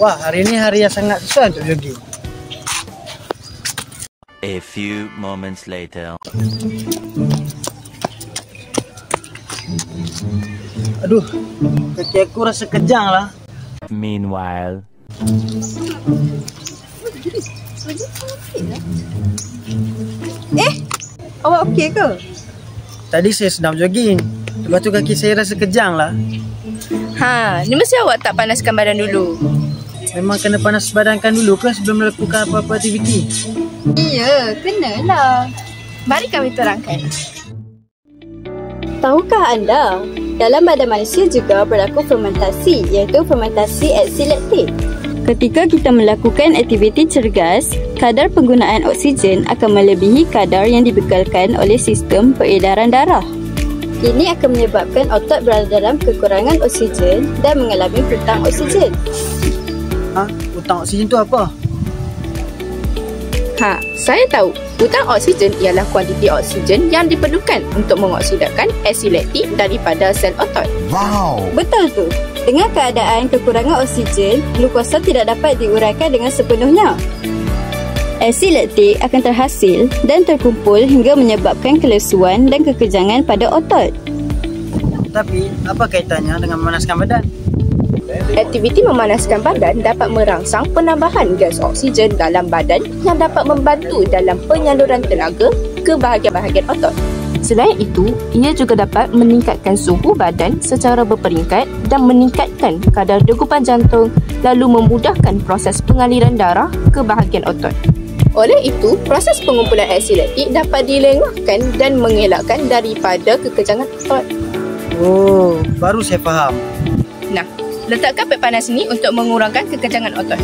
Wah, hari ini hari yang sangat susah untuk jogging. A few moments later. Aduh, kaki aku rasa kejang lah. Meanwhile. Awak okey ke? Tadi saya sedang jogging. Lepas tu kaki saya rasa kejang lah. Ni mesti awak tak panaskan badan dulu. Memang kena panas badankan dulu ke sebelum melakukan apa-apa aktiviti? Ya, kenalah. Mari kami terangkan. Tahukah anda, dalam badan manusia juga berlaku fermentasi, iaitu fermentasi eksilektik. Ketika kita melakukan aktiviti cergas, kadar penggunaan oksigen akan melebihi kadar yang dibekalkan oleh sistem peredaran darah. Ini akan menyebabkan otot berada dalam kekurangan oksigen dan mengalami hutang oksigen. Hutang oksigen tu apa? Saya tahu. Hutang oksigen ialah kuantiti oksigen yang diperlukan untuk mengoksidakan asid laktik daripada sel otot. Wow. Betul tu. Dengan keadaan kekurangan oksigen, glukosa tidak dapat diuraikan dengan sepenuhnya. Asid laktik akan terhasil dan terkumpul hingga menyebabkan kelesuan dan kekejangan pada otot. Tapi, apa kaitannya dengan memanaskan badan? Aktiviti memanaskan badan dapat merangsang penambahan gas oksigen dalam badan yang dapat membantu dalam penyaluran tenaga ke bahagian-bahagian otot. Selain itu, ia juga dapat meningkatkan suhu badan secara berperingkat dan meningkatkan kadar degupan jantung, lalu memudahkan proses pengaliran darah ke bahagian otot. Oleh itu, proses pengumpulan asid laktik dapat dilengahkan dan mengelakkan daripada kekejangan otot. Oh, baru saya faham. Letakkan pet panas ni untuk mengurangkan kekejangan otot.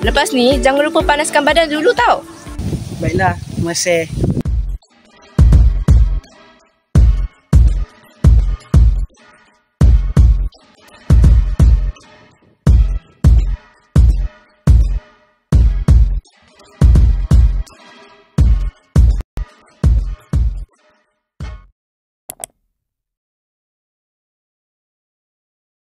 Lepas ni jangan lupa panaskan badan dulu tau. Baiklah, terima kasih.